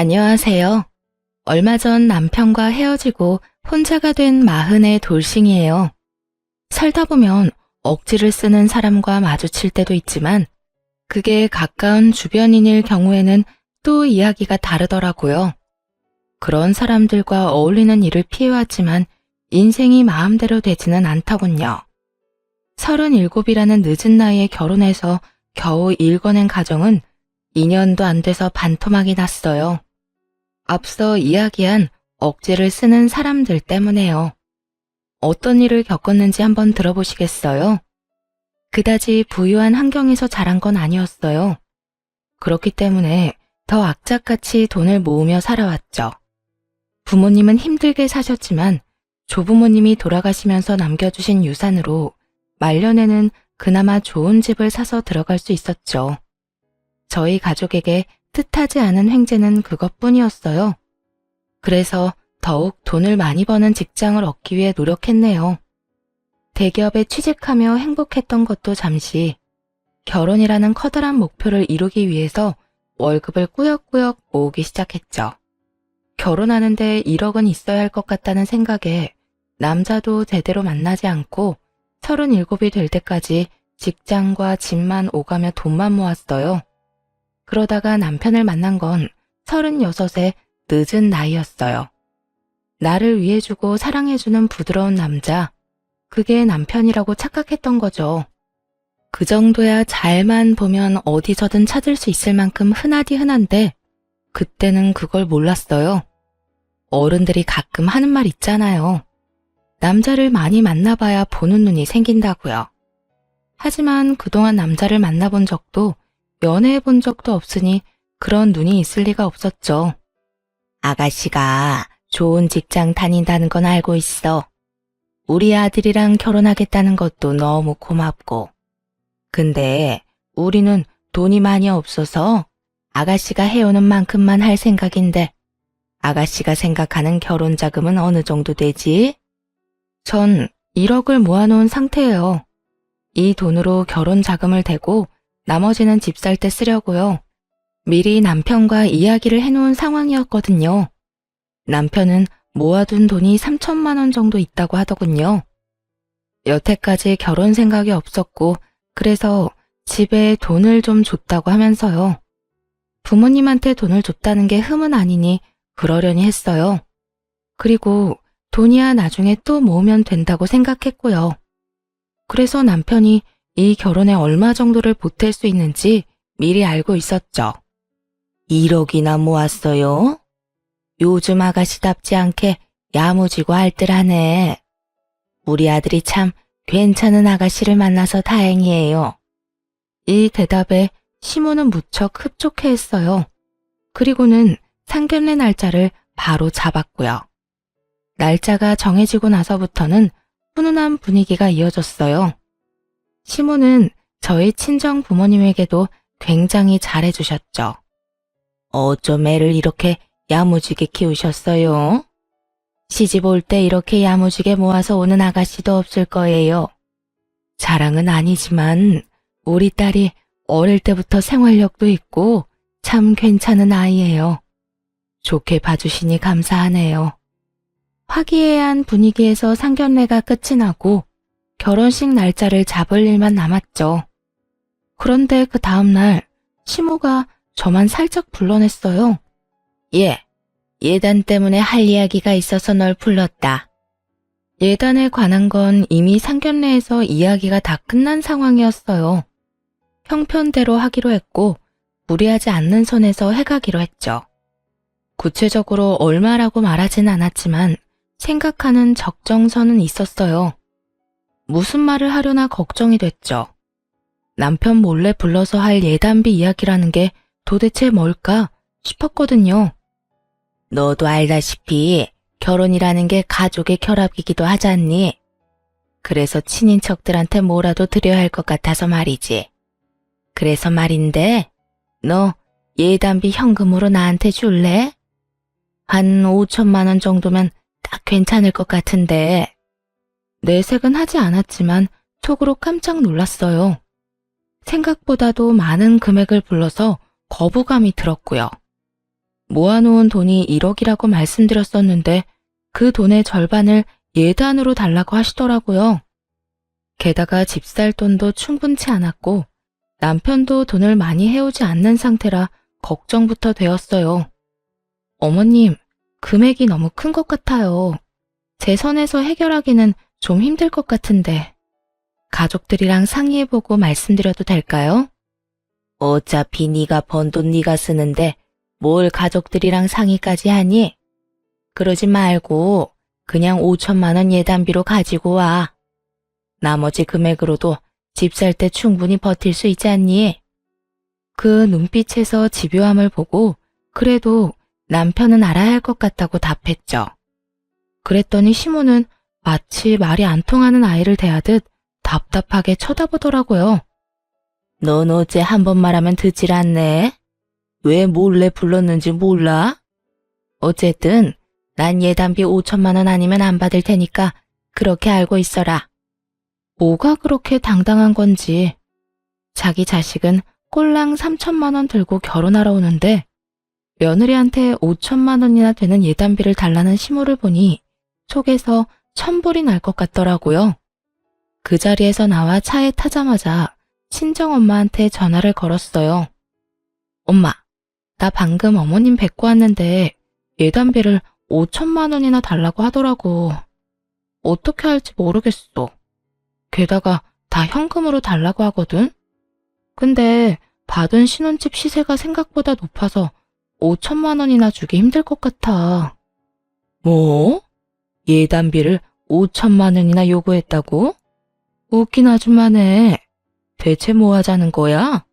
안녕하세요. 얼마 전 남편과 헤어지고 혼자가 된 40의 돌싱이에요. 살다 보면 억지를 쓰는 사람과 마주칠 때도 있지만 그게 가까운 주변인일 경우에는 또 이야기가 다르더라고요. 그런 사람들과 어울리는 일을 피해왔지만 인생이 마음대로 되지는 않더군요. 37이라는 늦은 나이에 결혼해서 겨우 일궈낸 가정은 2년도 안 돼서 반토막이 났어요. 앞서 이야기한 억지를 쓰는 사람들 때문에요. 어떤 일을 겪었는지 한번 들어보시겠어요? 그다지 부유한 환경에서 자란 건 아니었어요. 그렇기 때문에 더 악착같이 돈을 모으며 살아왔죠. 부모님은 힘들게 사셨지만 조부모님이 돌아가시면서 남겨주신 유산으로 말년에는 그나마 좋은 집을 사서 들어갈 수 있었죠. 저희 가족에게 뜻하지 않은 횡재는 그것뿐이었어요. 그래서 더욱 돈을 많이 버는 직장을 얻기 위해 노력했네요. 대기업에 취직하며 행복했던 것도 잠시, 결혼이라는 커다란 목표를 이루기 위해서 월급을 꾸역꾸역 모으기 시작했죠. 결혼하는데 1억은 있어야 할 것 같다는 생각에 남자도 제대로 만나지 않고 37이 될 때까지 직장과 집만 오가며 돈만 모았어요. 그러다가 남편을 만난 건 36의 늦은 나이였어요. 나를 위해주고 사랑해주는 부드러운 남자, 그게 남편이라고 착각했던 거죠. 그 정도야 잘만 보면 어디서든 찾을 수 있을 만큼 흔하디 흔한데 그때는 그걸 몰랐어요. 어른들이 가끔 하는 말 있잖아요. 남자를 많이 만나봐야 보는 눈이 생긴다고요. 하지만 그동안 남자를 만나본 적도 연애해 본 적도 없으니 그런 눈이 있을 리가 없었죠. 아가씨가 좋은 직장 다닌다는 건 알고 있어. 우리 아들이랑 결혼하겠다는 것도 너무 고맙고. 근데 우리는 돈이 많이 없어서 아가씨가 해오는 만큼만 할 생각인데 아가씨가 생각하는 결혼 자금은 어느 정도 되지? 전 1억을 모아놓은 상태예요. 이 돈으로 결혼 자금을 대고 나머지는 집 살 때 쓰려고요. 미리 남편과 이야기를 해놓은 상황이었거든요. 남편은 모아둔 돈이 3천만 원 정도 있다고 하더군요. 여태까지 결혼 생각이 없었고 그래서 집에 돈을 좀 줬다고 하면서요. 부모님한테 돈을 줬다는 게 흠은 아니니 그러려니 했어요. 그리고 돈이야 나중에 또 모으면 된다고 생각했고요. 그래서 남편이 이 결혼에 얼마 정도를 보탤 수 있는지 미리 알고 있었죠. 1억이나 모았어요? 요즘 아가씨답지 않게 야무지고 알뜰하네. 우리 아들이 참 괜찮은 아가씨를 만나서 다행이에요. 이 대답에 시모는 무척 흡족해했어요. 그리고는 상견례 날짜를 바로 잡았고요. 날짜가 정해지고 나서부터는 훈훈한 분위기가 이어졌어요. 시모는 저희 친정 부모님에게도 굉장히 잘해주셨죠. 어쩜 애를 이렇게 야무지게 키우셨어요? 시집 올 때 이렇게 야무지게 모아서 오는 아가씨도 없을 거예요. 자랑은 아니지만 우리 딸이 어릴 때부터 생활력도 있고 참 괜찮은 아이예요. 좋게 봐주시니 감사하네요. 화기애애한 분위기에서 상견례가 끝이 나고 결혼식 날짜를 잡을 일만 남았죠. 그런데 그 다음날 시모가 저만 살짝 불러냈어요. 예단 때문에 할 이야기가 있어서 널 불렀다. 예단에 관한 건 이미 상견례에서 이야기가 다 끝난 상황이었어요. 형편대로 하기로 했고 무리하지 않는 선에서 해가기로 했죠. 구체적으로 얼마라고 말하진 않았지만 생각하는 적정선은 있었어요. 무슨 말을 하려나 걱정이 됐죠. 남편 몰래 불러서 할 예단비 이야기라는 게 도대체 뭘까 싶었거든요. 너도 알다시피 결혼이라는 게 가족의 결합이기도 하잖니. 그래서 친인척들한테 뭐라도 드려야 할 것 같아서 말이지. 그래서 말인데 너 예단비 현금으로 나한테 줄래? 한 5천만 원 정도면 딱 괜찮을 것 같은데. 내색은 하지 않았지만 속으로 깜짝 놀랐어요. 생각보다도 많은 금액을 불러서 거부감이 들었고요. 모아놓은 돈이 1억이라고 말씀드렸었는데 그 돈의 절반을 예단으로 달라고 하시더라고요. 게다가 집 살 돈도 충분치 않았고 남편도 돈을 많이 해오지 않는 상태라 걱정부터 되었어요. 어머님, 금액이 너무 큰 것 같아요. 제 선에서 해결하기는 좀 힘들 것 같은데 가족들이랑 상의해보고 말씀드려도 될까요? 어차피 네가 번 돈 네가 쓰는데 뭘 가족들이랑 상의까지 하니? 그러지 말고 그냥 5천만 원 예단비로 가지고 와. 나머지 금액으로도 집 살 때 충분히 버틸 수 있지 않니? 그 눈빛에서 집요함을 보고 그래도 남편은 알아야 할 것 같다고 답했죠. 그랬더니 시모는 마치 말이 안 통하는 아이를 대하듯 답답하게 쳐다보더라고요. 넌 어째 한 번 말하면 듣질 않네? 왜 몰래 불렀는지 몰라? 어쨌든 난 예단비 5천만 원 아니면 안 받을 테니까 그렇게 알고 있어라. 뭐가 그렇게 당당한 건지. 자기 자식은 꼴랑 3천만 원 들고 결혼하러 오는데 며느리한테 5천만 원이나 되는 예단비를 달라는 시모를 보니 속에서 천불이 날 것 같더라고요. 그 자리에서 나와 차에 타자마자 친정엄마한테 전화를 걸었어요. 엄마, 나 방금 어머님 뵙고 왔는데 예단비를 5천만 원이나 달라고 하더라고. 어떻게 할지 모르겠어. 게다가 다 현금으로 달라고 하거든? 근데 받은 신혼집 시세가 생각보다 높아서 5천만 원이나 주기 힘들 것 같아. 뭐? 예단비를 5천만 원이나 요구했다고? 웃긴 아줌마네. 대체 뭐 하자는 거야?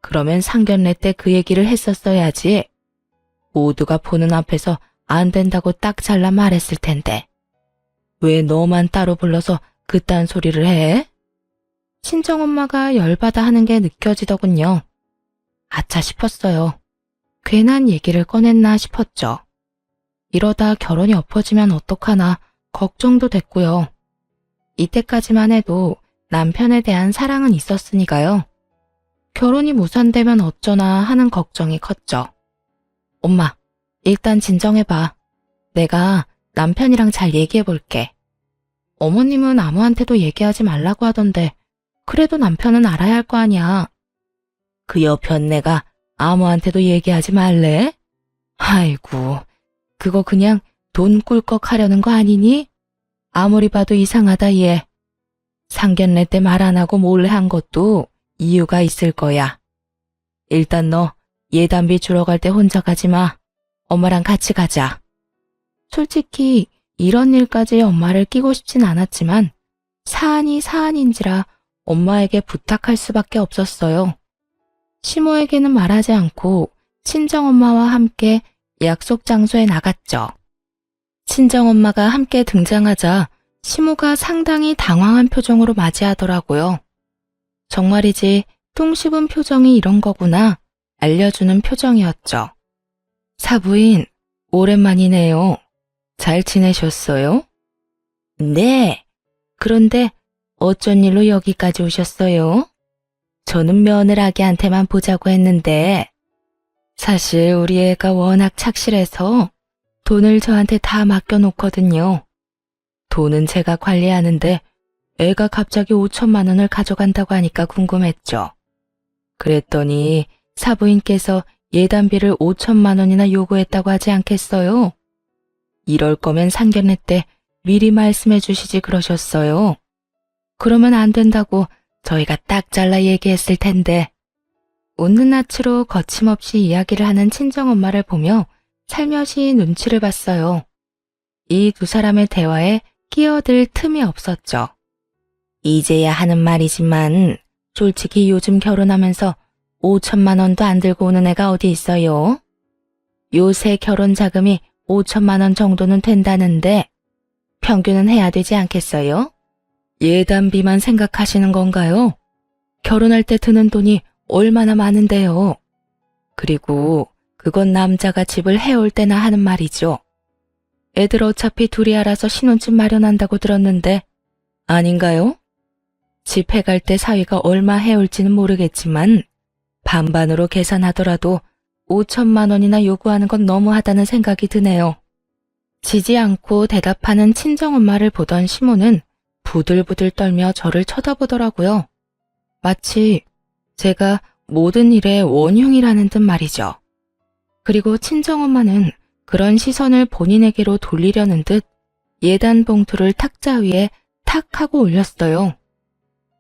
그러면 상견례 때 그 얘기를 했었어야지. 모두가 보는 앞에서 안 된다고 딱 잘라 말했을 텐데. 왜 너만 따로 불러서 그딴 소리를 해? 친정엄마가 열받아 하는 게 느껴지더군요. 아차 싶었어요. 괜한 얘기를 꺼냈나 싶었죠. 이러다 결혼이 엎어지면 어떡하나 걱정도 됐고요. 이때까지만 해도 남편에 대한 사랑은 있었으니까요. 결혼이 무산되면 어쩌나 하는 걱정이 컸죠. 엄마, 일단 진정해봐. 내가 남편이랑 잘 얘기해볼게. 어머님은 아무한테도 얘기하지 말라고 하던데 그래도 남편은 알아야 할 거 아니야. 그 여편 내가 아무한테도 얘기하지 말래? 아이고, 그거 그냥 돈 꿀꺽 하려는 거 아니니? 아무리 봐도 이상하다 얘. 상견례 때 말 안 하고 몰래 한 것도 이유가 있을 거야. 일단 너 예단비 주러 갈 때 혼자 가지 마. 엄마랑 같이 가자. 솔직히 이런 일까지 엄마를 끼고 싶진 않았지만 사안이 사안인지라 엄마에게 부탁할 수밖에 없었어요. 시모에게는 말하지 않고 친정엄마와 함께 약속 장소에 나갔죠. 친정엄마가 함께 등장하자 시모가 상당히 당황한 표정으로 맞이하더라고요. 정말이지 똥 씹은 표정이 이런 거구나 알려주는 표정이었죠. 사부인, 오랜만이네요. 잘 지내셨어요? 네. 그런데 어쩐 일로 여기까지 오셨어요? 저는 며느라기한테만 보자고 했는데 사실 우리 애가 워낙 착실해서 돈을 저한테 다 맡겨놓거든요. 돈은 제가 관리하는데 애가 갑자기 5천만 원을 가져간다고 하니까 궁금했죠. 그랬더니 사부인께서 예단비를 5천만 원이나 요구했다고 하지 않겠어요? 이럴 거면 상견례 때 미리 말씀해 주시지 그러셨어요. 그러면 안 된다고 저희가 딱 잘라 얘기했을 텐데. 웃는 낯으로 거침없이 이야기를 하는 친정엄마를 보며 살며시 눈치를 봤어요. 이 두 사람의 대화에 끼어들 틈이 없었죠. 이제야 하는 말이지만 솔직히 요즘 결혼하면서 5천만 원도 안 들고 오는 애가 어디 있어요? 요새 결혼 자금이 5천만 원 정도는 된다는데 평균은 해야 되지 않겠어요? 예단비만 생각하시는 건가요? 결혼할 때 드는 돈이 얼마나 많은데요. 그리고 그건 남자가 집을 해올 때나 하는 말이죠. 애들 어차피 둘이 알아서 신혼집 마련한다고 들었는데 아닌가요? 집 해갈 때 사위가 얼마 해올지는 모르겠지만 반반으로 계산하더라도 5천만 원이나 요구하는 건 너무하다는 생각이 드네요. 지지 않고 대답하는 친정엄마를 보던 시모는 부들부들 떨며 저를 쳐다보더라고요. 마치 제가 모든 일의 원흉이라는 듯 말이죠. 그리고 친정엄마는 그런 시선을 본인에게로 돌리려는 듯 예단 봉투를 탁자 위에 탁 하고 올렸어요.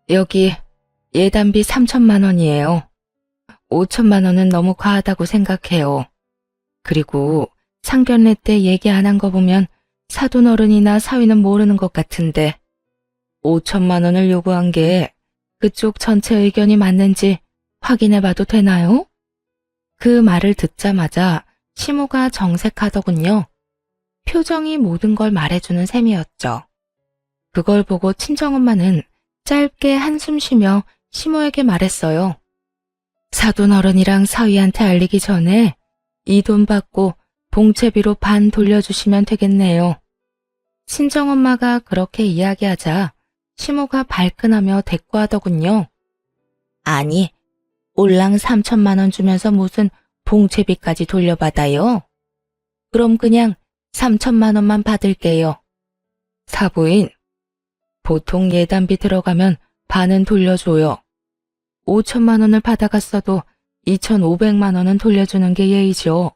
여기 예단비 3천만 원이에요. 5천만 원은 너무 과하다고 생각해요. 그리고 상견례 때 얘기 안 한 거 보면 사돈어른이나 사위는 모르는 것 같은데 5천만 원을 요구한 게 그쪽 전체 의견이 맞는지 확인해 봐도 되나요? 그 말을 듣자마자 시모가 정색하더군요. 표정이 모든 걸 말해주는 셈이었죠. 그걸 보고 친정엄마는 짧게 한숨 쉬며 시모에게 말했어요. 사돈어른이랑 사위한테 알리기 전에 이 돈 받고 봉채비로 반 돌려주시면 되겠네요. 친정엄마가 그렇게 이야기하자 시모가 발끈하며 대꾸하더군요. 아니, 올랑 3천만 원 주면서 무슨 봉채비까지 돌려받아요? 그럼 그냥 3천만 원만 받을게요. 사부인, 보통 예단비 들어가면 반은 돌려줘요. 5천만 원을 받아갔어도 2,500만 원은 돌려주는 게 예의죠.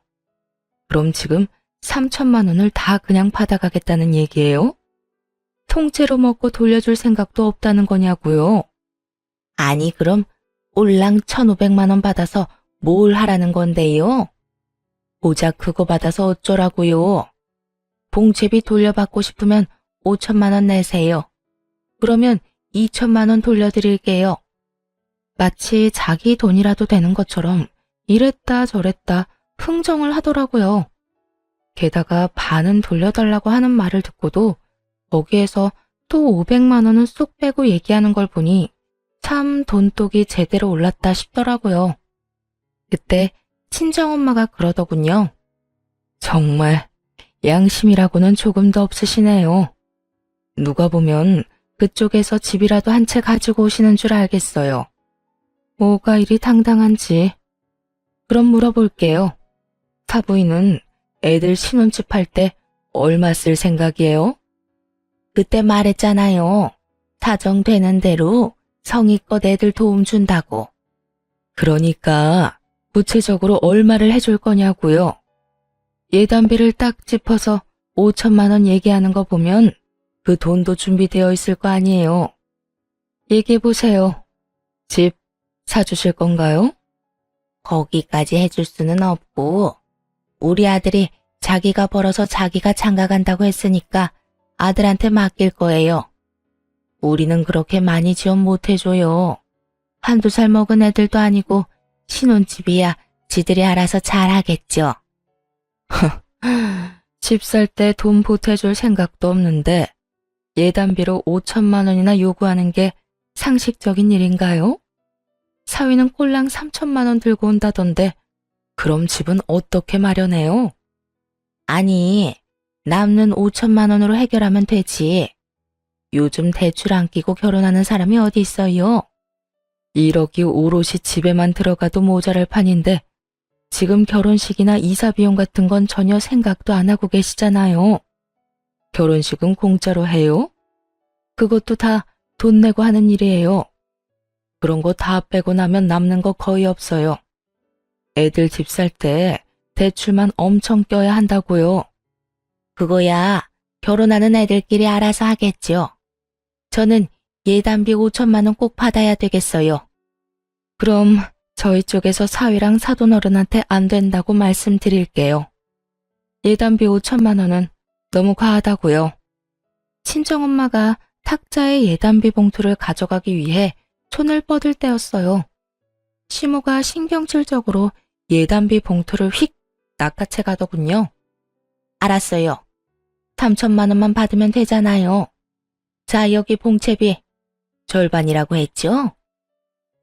그럼 지금 3천만 원을 다 그냥 받아가겠다는 얘기예요? 통째로 먹고 돌려줄 생각도 없다는 거냐고요? 아니, 그럼 올랑 1,500만 원 받아서 뭘 하라는 건데요? 고작 그거 받아서 어쩌라고요? 봉채비 돌려받고 싶으면 5천만 원 내세요. 그러면 2천만 원 돌려드릴게요. 마치 자기 돈이라도 되는 것처럼 이랬다 저랬다 흥정을 하더라고요. 게다가 반은 돌려달라고 하는 말을 듣고도 거기에서 또 500만 원은 쏙 빼고 얘기하는 걸 보니 참 돈독이 제대로 올랐다 싶더라고요. 그때 친정엄마가 그러더군요. 정말 양심이라고는 조금도 없으시네요. 누가 보면 그쪽에서 집이라도 한 채 가지고 오시는 줄 알겠어요. 뭐가 이리 당당한지. 그럼 물어볼게요. 사부인은 애들 신혼집 할 때 얼마 쓸 생각이에요? 그때 말했잖아요. 사정되는 대로 성의껏 애들 도움 준다고. 그러니까 구체적으로 얼마를 해줄 거냐고요. 예단비를 딱 짚어서 5천만 원 얘기하는 거 보면 그 돈도 준비되어 있을 거 아니에요. 얘기해보세요. 집 사주실 건가요? 거기까지 해줄 수는 없고 우리 아들이 자기가 벌어서 자기가 장가간다고 했으니까 아들한테 맡길 거예요. 우리는 그렇게 많이 지원 못 해줘요. 한두 살 먹은 애들도 아니고 신혼집이야 지들이 알아서 잘 하겠죠. 집 살 때 돈 보태줄 생각도 없는데 예단비로 5천만 원이나 요구하는 게 상식적인 일인가요? 사위는 꼴랑 3천만 원 들고 온다던데 그럼 집은 어떻게 마련해요? 아니, 남는 5천만 원으로 해결하면 되지. 요즘 대출 안 끼고 결혼하는 사람이 어디 있어요? 1억이 오롯이 집에만 들어가도 모자랄 판인데 지금 결혼식이나 이사 비용 같은 건 전혀 생각도 안 하고 계시잖아요. 결혼식은 공짜로 해요? 그것도 다 돈 내고 하는 일이에요. 그런 거 다 빼고 나면 남는 거 거의 없어요. 애들 집 살 때 대출만 엄청 껴야 한다고요. 그거야 결혼하는 애들끼리 알아서 하겠죠. 저는 예단비 5천만 원 꼭 받아야 되겠어요. 그럼 저희 쪽에서 사위랑 사돈어른한테 안 된다고 말씀드릴게요. 예단비 5천만 원은 너무 과하다고요. 친정엄마가 탁자의 예단비 봉투를 가져가기 위해 손을 뻗을 때였어요. 시모가 신경질적으로 예단비 봉투를 휙 낚아채 가더군요. 알았어요. 3천만 원만 받으면 되잖아요. 자, 여기 봉채비. 절반이라고 했죠?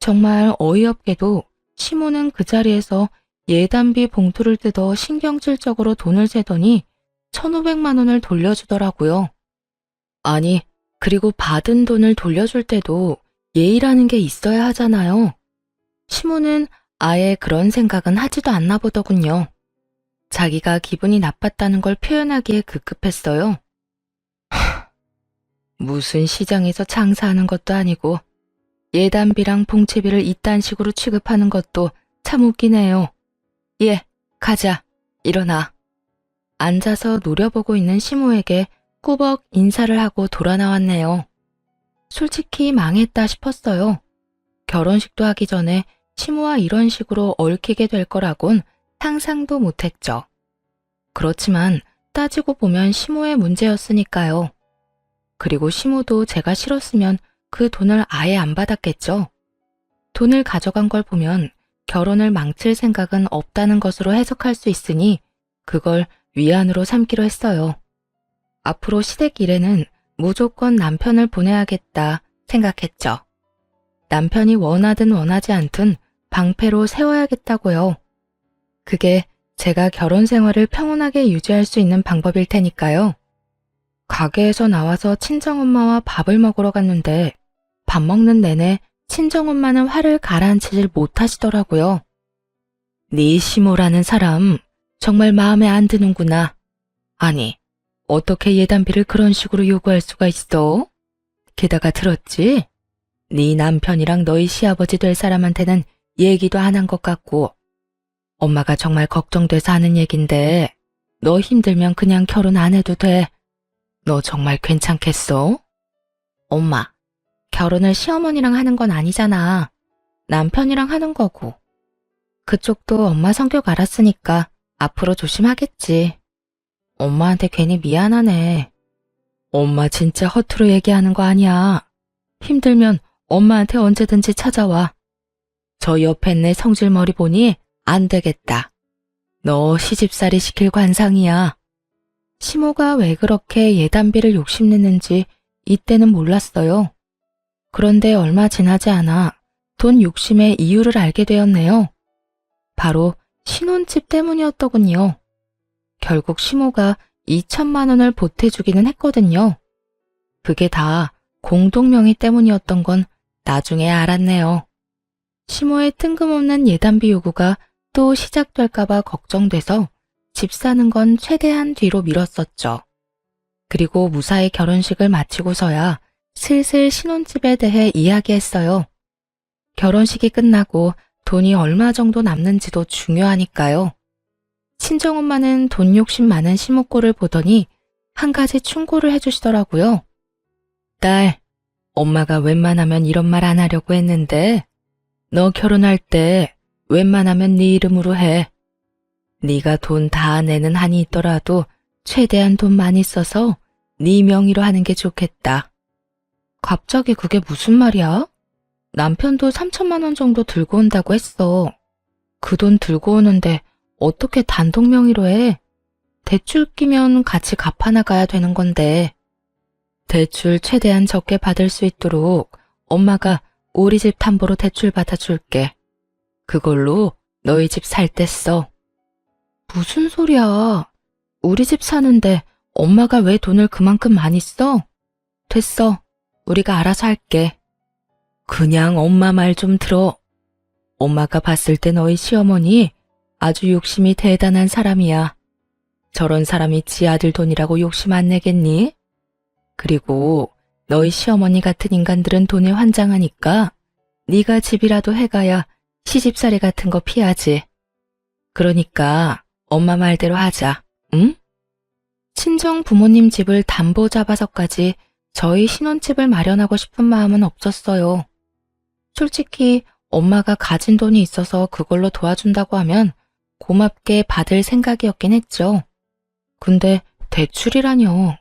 정말 어이없게도 시모는 그 자리에서 예단비 봉투를 뜯어 신경질적으로 돈을 세더니 1,500만 원을 돌려주더라고요. 아니, 그리고 받은 돈을 돌려줄 때도 예의라는 게 있어야 하잖아요. 시모는 아예 그런 생각은 하지도 않나 보더군요. 자기가 기분이 나빴다는 걸 표현하기에 급급했어요. 무슨 시장에서 장사하는 것도 아니고 예단비랑 봉채비를 이딴 식으로 취급하는 것도 참 웃기네요. 예, 가자. 일어나. 앉아서 노려보고 있는 시모에게 꾸벅 인사를 하고 돌아 나왔네요. 솔직히 망했다 싶었어요. 결혼식도 하기 전에 시모와 이런 식으로 얽히게 될 거라곤 상상도 못했죠. 그렇지만 따지고 보면 시모의 문제였으니까요. 그리고 시모도 제가 싫었으면 그 돈을 아예 안 받았겠죠. 돈을 가져간 걸 보면 결혼을 망칠 생각은 없다는 것으로 해석할 수 있으니 그걸 위안으로 삼기로 했어요. 앞으로 시댁 일에는 무조건 남편을 보내야겠다 생각했죠. 남편이 원하든 원하지 않든 방패로 세워야겠다고요. 그게 제가 결혼 생활을 평온하게 유지할 수 있는 방법일 테니까요. 가게에서 나와서 친정엄마와 밥을 먹으러 갔는데 밥 먹는 내내 친정엄마는 화를 가라앉히질 못하시더라고요. 네 시모라는 사람 정말 마음에 안 드는구나. 아니, 어떻게 예단비를 그런 식으로 요구할 수가 있어? 게다가 들었지? 네 남편이랑 너희 시아버지 될 사람한테는 얘기도 안 한 것 같고 엄마가 정말 걱정돼서 하는 얘긴데 너 힘들면 그냥 결혼 안 해도 돼. 너 정말 괜찮겠어? 엄마, 결혼을 시어머니랑 하는 건 아니잖아. 남편이랑 하는 거고. 그쪽도 엄마 성격 알았으니까 앞으로 조심하겠지. 엄마한테 괜히 미안하네. 엄마 진짜 허투루 얘기하는 거 아니야. 힘들면 엄마한테 언제든지 찾아와. 저 옆에 내 성질머리 보니 안 되겠다. 너 시집살이 시킬 관상이야. 시모가 왜 그렇게 예단비를 욕심내는지 이때는 몰랐어요. 그런데 얼마 지나지 않아 돈 욕심의 이유를 알게 되었네요. 바로 신혼집 때문이었더군요. 결국 시모가 2천만 원을 보태주기는 했거든요. 그게 다 공동명의 때문이었던 건 나중에 알았네요. 시모의 뜬금없는 예단비 요구가 또 시작될까봐 걱정돼서 집 사는 건 최대한 뒤로 미뤘었죠. 그리고 무사히 결혼식을 마치고서야 슬슬 신혼집에 대해 이야기했어요. 결혼식이 끝나고 돈이 얼마 정도 남는지도 중요하니까요. 친정엄마는 돈 욕심 많은 시모꼴을 보더니 한 가지 충고를 해주시더라고요. 딸, 엄마가 웬만하면 이런 말 안 하려고 했는데 너 결혼할 때 웬만하면 네 이름으로 해. 네가 돈 다 내는 한이 있더라도 최대한 돈 많이 써서 네 명의로 하는 게 좋겠다. 갑자기 그게 무슨 말이야? 남편도 3천만 원 정도 들고 온다고 했어. 그 돈 들고 오는데 어떻게 단독 명의로 해? 대출 끼면 같이 갚아나가야 되는 건데. 대출 최대한 적게 받을 수 있도록 엄마가 우리 집 담보로 대출 받아줄게. 그걸로 너희 집 살 때 써. 무슨 소리야? 우리 집 사는데 엄마가 왜 돈을 그만큼 많이 써? 됐어. 우리가 알아서 할게. 그냥 엄마 말 좀 들어. 엄마가 봤을 때 너희 시어머니 아주 욕심이 대단한 사람이야. 저런 사람이 지 아들 돈이라고 욕심 안 내겠니? 그리고 너희 시어머니 같은 인간들은 돈에 환장하니까 네가 집이라도 해가야 시집살이 같은 거 피하지. 그러니까 엄마 말대로 하자, 응? 친정 부모님 집을 담보 잡아서까지 저희 신혼집을 마련하고 싶은 마음은 없었어요. 솔직히 엄마가 가진 돈이 있어서 그걸로 도와준다고 하면 고맙게 받을 생각이었긴 했죠. 근데 대출이라뇨.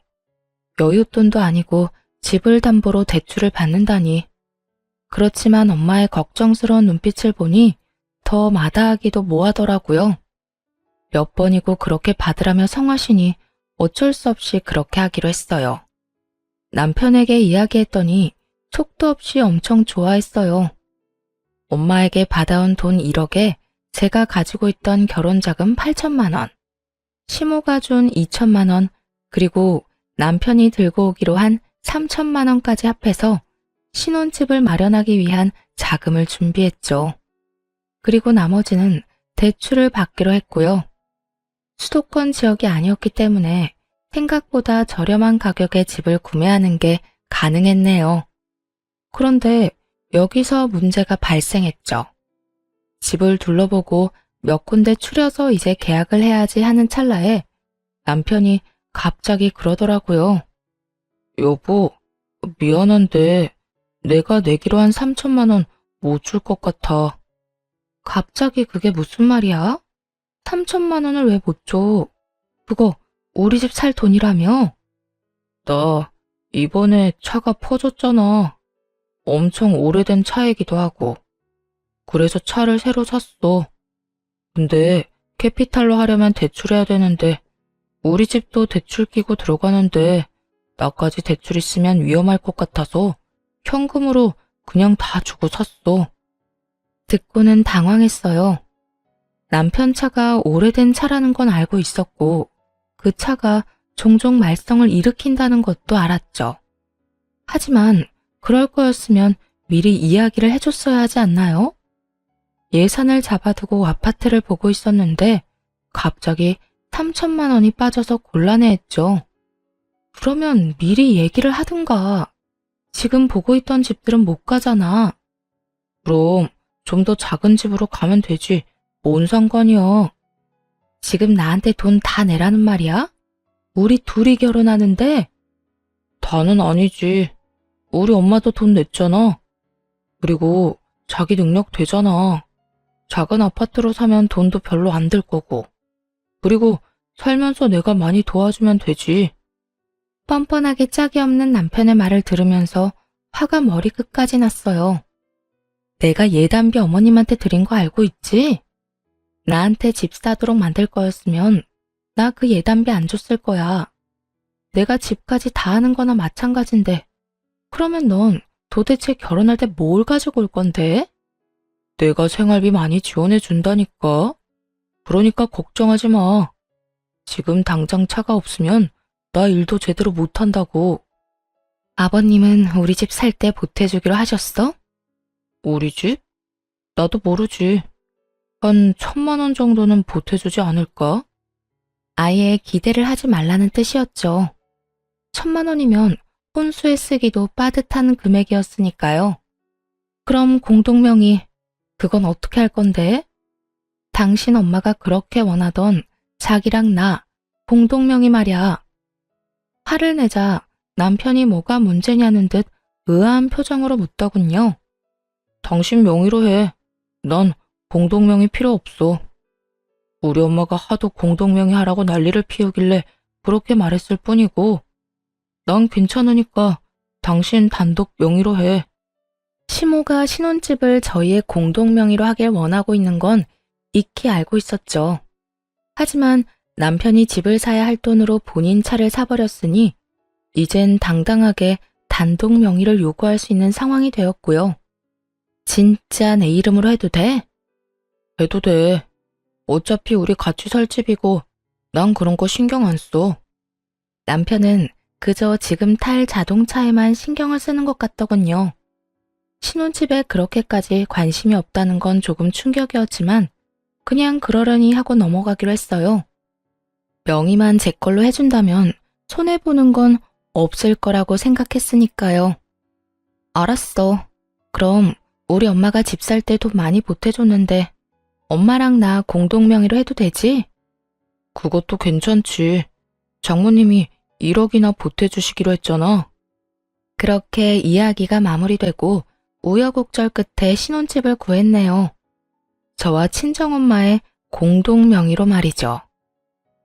여윳돈도 아니고 집을 담보로 대출을 받는다니. 그렇지만 엄마의 걱정스러운 눈빛을 보니 더 마다하기도 뭐하더라고요. 몇 번이고 그렇게 받으라며 성하시니 어쩔 수 없이 그렇게 하기로 했어요. 남편에게 이야기했더니 촉도 없이 엄청 좋아했어요. 엄마에게 받아온 돈 1억에 제가 가지고 있던 결혼자금 8천만 원, 시모가 준 2천만 원, 그리고 남편이 들고 오기로 한 3천만 원까지 합해서 신혼집을 마련하기 위한 자금을 준비했죠. 그리고 나머지는 대출을 받기로 했고요. 수도권 지역이 아니었기 때문에 생각보다 저렴한 가격에 집을 구매하는 게 가능했네요. 그런데 여기서 문제가 발생했죠. 집을 둘러보고 몇 군데 추려서 이제 계약을 해야지 하는 찰나에 남편이 갑자기 그러더라고요. 여보, 미안한데 내가 내기로 한 3천만 원 못 줄 것 같아. 갑자기 그게 무슨 말이야? 3천만 원을 왜 못 줘? 그거 우리 집 살 돈이라며? 나 이번에 차가 퍼졌잖아. 엄청 오래된 차이기도 하고. 그래서 차를 새로 샀어. 근데 캐피탈로 하려면 대출해야 되는데 우리 집도 대출 끼고 들어가는데 나까지 대출 있으면 위험할 것 같아서 현금으로 그냥 다 주고 샀어. 듣고는 당황했어요. 남편 차가 오래된 차라는 건 알고 있었고 그 차가 종종 말썽을 일으킨다는 것도 알았죠. 하지만 그럴 거였으면 미리 이야기를 해줬어야 하지 않나요? 예산을 잡아두고 아파트를 보고 있었는데 갑자기 3천만 원이 빠져서 곤란해했죠. 그러면 미리 얘기를 하든가. 지금 보고 있던 집들은 못 가잖아. 그럼 좀 더 작은 집으로 가면 되지. 뭔 상관이야. 지금 나한테 돈 다 내라는 말이야? 우리 둘이 결혼하는데? 다는 아니지. 우리 엄마도 돈 냈잖아. 그리고 자기 능력 되잖아. 작은 아파트로 사면 돈도 별로 안 들 거고. 그리고 살면서 내가 많이 도와주면 되지. 뻔뻔하게 짝이 없는 남편의 말을 들으면서 화가 머리끝까지 났어요. 내가 예단비 어머님한테 드린 거 알고 있지? 나한테 집 사도록 만들 거였으면 나 그 예단비 안 줬을 거야. 내가 집까지 다 하는 거나 마찬가지인데 그러면 넌 도대체 결혼할 때 뭘 가지고 올 건데? 내가 생활비 많이 지원해 준다니까. 그러니까 걱정하지 마. 지금 당장 차가 없으면 나 일도 제대로 못 한다고. 아버님은 우리 집 살 때 보태주기로 하셨어? 우리 집? 나도 모르지. 한 1,000만 원 정도는 보태주지 않을까? 아예 기대를 하지 말라는 뜻이었죠. 1,000만 원이면 혼수에 쓰기도 빠듯한 금액이었으니까요. 그럼 공동명의, 그건 어떻게 할 건데? 당신 엄마가 그렇게 원하던 자기랑 나, 공동명의 말이야. 화를 내자 남편이 뭐가 문제냐는 듯 의아한 표정으로 묻더군요. 당신 명의로 해. 난 공동명의 필요 없어. 우리 엄마가 하도 공동명의 하라고 난리를 피우길래 그렇게 말했을 뿐이고 난 괜찮으니까 당신 단독 명의로 해. 시모가 신혼집을 저희의 공동명의로 하길 원하고 있는 건 익히 알고 있었죠. 하지만 남편이 집을 사야 할 돈으로 본인 차를 사버렸으니 이젠 당당하게 단독 명의를 요구할 수 있는 상황이 되었고요. 진짜 내 이름으로 해도 돼? 해도 돼. 어차피 우리 같이 살 집이고 난 그런 거 신경 안 써. 남편은 그저 지금 탈 자동차에만 신경을 쓰는 것 같더군요. 신혼집에 그렇게까지 관심이 없다는 건 조금 충격이었지만 그냥 그러려니 하고 넘어가기로 했어요. 명의만 제 걸로 해준다면 손해보는 건 없을 거라고 생각했으니까요. 알았어. 그럼 우리 엄마가 집 살 때 돈 많이 보태줬는데 엄마랑 나 공동명의로 해도 되지? 그것도 괜찮지. 장모님이 1억이나 보태주시기로 했잖아. 그렇게 이야기가 마무리되고 우여곡절 끝에 신혼집을 구했네요. 저와 친정엄마의 공동명의로 말이죠.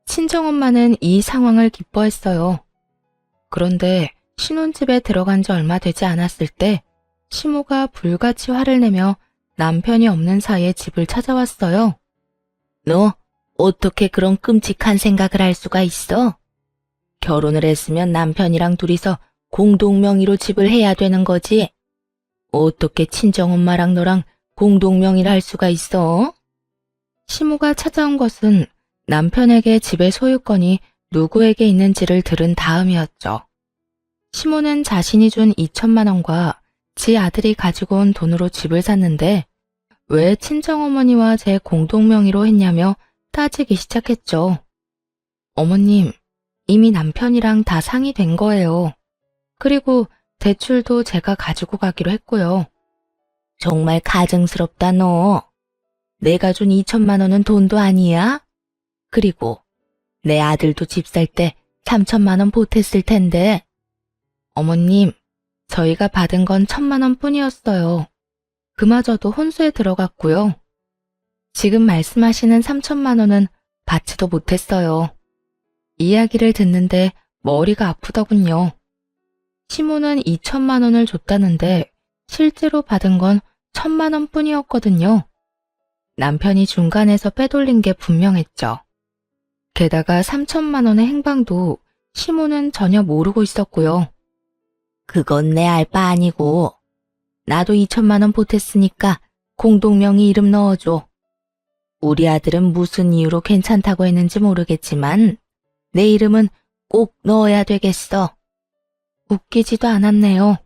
친정엄마는 이 상황을 기뻐했어요. 그런데 신혼집에 들어간 지 얼마 되지 않았을 때 시모가 불같이 화를 내며 남편이 없는 사이에 집을 찾아왔어요. 너 어떻게 그런 끔찍한 생각을 할 수가 있어? 결혼을 했으면 남편이랑 둘이서 공동명의로 집을 해야 되는 거지. 어떻게 친정엄마랑 너랑 공동명의를 할 수가 있어? 시모가 찾아온 것은 남편에게 집의 소유권이 누구에게 있는지를 들은 다음이었죠. 시모는 자신이 준 2천만 원과 지 아들이 가지고 온 돈으로 집을 샀는데 왜 친정어머니와 제 공동명의로 했냐며 따지기 시작했죠. 어머님, 이미 남편이랑 다 상의된 거예요. 그리고 대출도 제가 가지고 가기로 했고요. 정말 가증스럽다, 너. 내가 준 2천만 원은 돈도 아니야? 그리고 내 아들도 집 살 때 3천만 원 보탰을 텐데. 어머님, 저희가 받은 건 1,000만 원 뿐이었어요. 그마저도 혼수에 들어갔고요. 지금 말씀하시는 3천만 원은 받지도 못했어요. 이야기를 듣는데 머리가 아프더군요. 시모는 2천만 원을 줬다는데 실제로 받은 건 1,000만 원 뿐이었거든요. 남편이 중간에서 빼돌린 게 분명했죠. 게다가 3천만 원의 행방도 시모는 전혀 모르고 있었고요. 그건 내 알 바 아니고 나도 2천만 원 보탰으니까 공동명의 이름 넣어줘. 우리 아들은 무슨 이유로 괜찮다고 했는지 모르겠지만 내 이름은 꼭 넣어야 되겠어. 웃기지도 않았네요.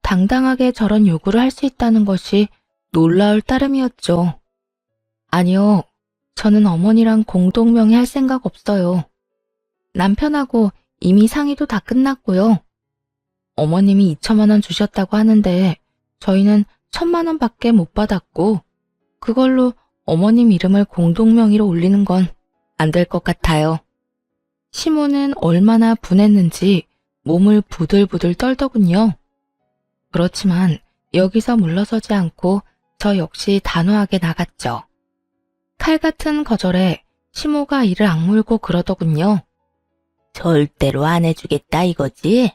당당하게 저런 요구를 할 수 있다는 것이 놀라울 따름이었죠. 아니요, 저는 어머니랑 공동명의 할 생각 없어요. 남편하고 이미 상의도 다 끝났고요. 어머님이 2천만 원 주셨다고 하는데 저희는 1,000만 원밖에 못 받았고 그걸로 어머님 이름을 공동명의로 올리는 건 안 될 것 같아요. 시모는 얼마나 분했는지 몸을 부들부들 떨더군요. 그렇지만 여기서 물러서지 않고 저 역시 단호하게 나갔죠. 칼 같은 거절에 시모가 이를 악물고 그러더군요. 절대로 안 해주겠다 이거지?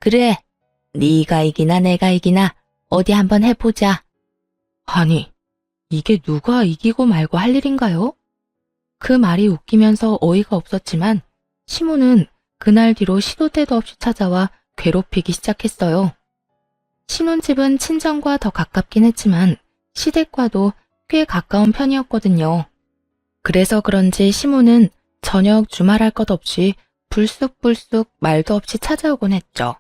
그래, 네가 이기나 내가 이기나 어디 한번 해보자. 아니, 이게 누가 이기고 말고 할 일인가요? 그 말이 웃기면서 어이가 없었지만 시모는 그날 뒤로 시도 때도 없이 찾아와 괴롭히기 시작했어요. 신혼집은 친정과 더 가깝긴 했지만 시댁과도 꽤 가까운 편이었거든요. 그래서 그런지 시모는 저녁 주말할 것 없이 불쑥불쑥 말도 없이 찾아오곤 했죠.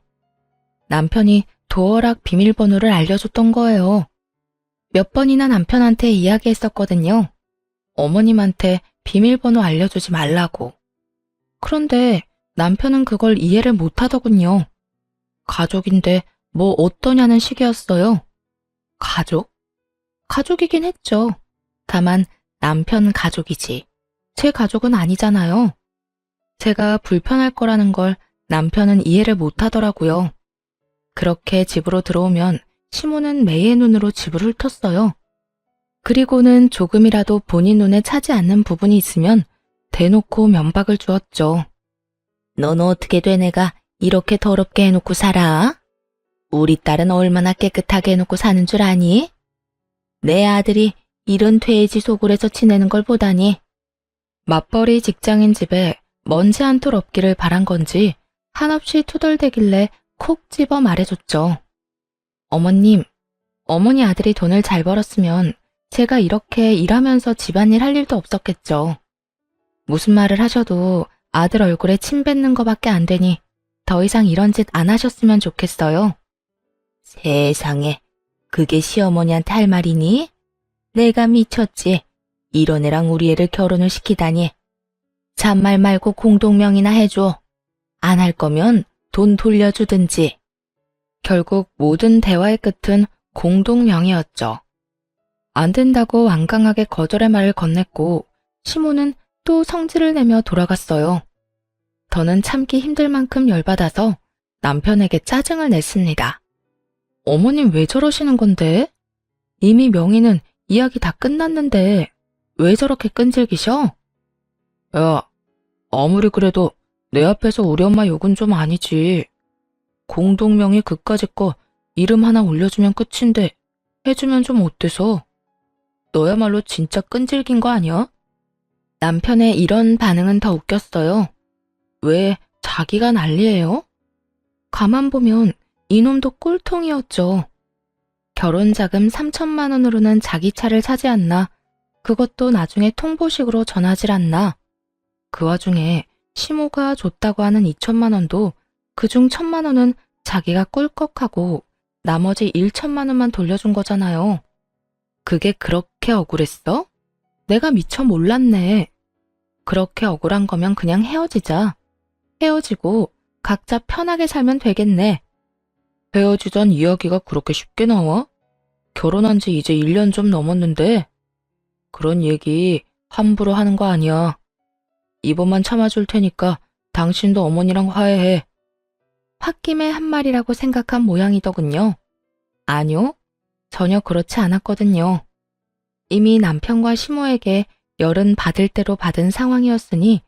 남편이 도어락 비밀번호를 알려줬던 거예요. 몇 번이나 남편한테 이야기했었거든요. 어머님한테 비밀번호 알려주지 말라고. 그런데 남편은 그걸 이해를 못하더군요. 가족인데 뭐 어떠냐는 식이었어요. 가족? 가족이긴 했죠. 다만 남편 가족이지. 제 가족은 아니잖아요. 제가 불편할 거라는 걸 남편은 이해를 못하더라고요. 그렇게 집으로 들어오면 시모는 매의 눈으로 집을 훑었어요. 그리고는 조금이라도 본인 눈에 차지 않는 부분이 있으면 대놓고 면박을 주었죠. 넌 어떻게 된 애가 이렇게 더럽게 해놓고 살아? 우리 딸은 얼마나 깨끗하게 해놓고 사는 줄 아니? 내 아들이 이런 돼지 소굴에서 지내는 걸 보다니. 맞벌이 직장인 집에 먼지 한 톨 없기를 바란 건지 한없이 투덜대길래 콕 집어 말해줬죠. 어머님, 어머니 아들이 돈을 잘 벌었으면 제가 이렇게 일하면서 집안일 할 일도 없었겠죠. 무슨 말을 하셔도 아들 얼굴에 침 뱉는 거밖에 안 되니 더 이상 이런 짓 안 하셨으면 좋겠어요. 세상에, 그게 시어머니한테 할 말이니? 내가 미쳤지. 이런 애랑 우리 애를 결혼을 시키다니. 잔말 말고 공동명의나 해줘. 안 할 거면 돈 돌려주든지. 결국 모든 대화의 끝은 공동명의였죠. 안 된다고 완강하게 거절의 말을 건넸고 시모는 또 성질을 내며 돌아갔어요. 더는 참기 힘들 만큼 열받아서 남편에게 짜증을 냈습니다. 어머님 왜 저러시는 건데? 이미 명의는 이야기 다 끝났는데 왜 저렇게 끈질기셔? 야, 아무리 그래도 내 앞에서 우리 엄마 욕은 좀 아니지. 공동명의 그까짓 거 이름 하나 올려주면 끝인데 해주면 좀 어때서? 너야말로 진짜 끈질긴 거 아니야? 남편의 이런 반응은 더 웃겼어요. 왜 자기가 난리예요? 가만 보면 이놈도 꼴통이었죠. 결혼자금 3천만 원으로는 자기 차를 사지 않나, 그것도 나중에 통보식으로 전하질 않나. 그 와중에 시모가 줬다고 하는 2천만 원도 그중 1,000만 원은 자기가 꿀꺽하고 나머지 1천만 원만 돌려준 거잖아요. 그게 그렇게 억울했어? 내가 미처 몰랐네. 그렇게 억울한 거면 그냥 헤어지자. 헤어지고 각자 편하게 살면 되겠네. 헤어지잔 이야기가 그렇게 쉽게 나와? 결혼한 지 이제 1년 좀 넘었는데 그런 얘기 함부로 하는 거 아니야. 이번만 참아줄 테니까 당신도 어머니랑 화해해. 홧김에 한 말이라고 생각한 모양이더군요. 아니요, 전혀 그렇지 않았거든요. 이미 남편과 시모에게 열은 받을 대로 받은 상황이었으니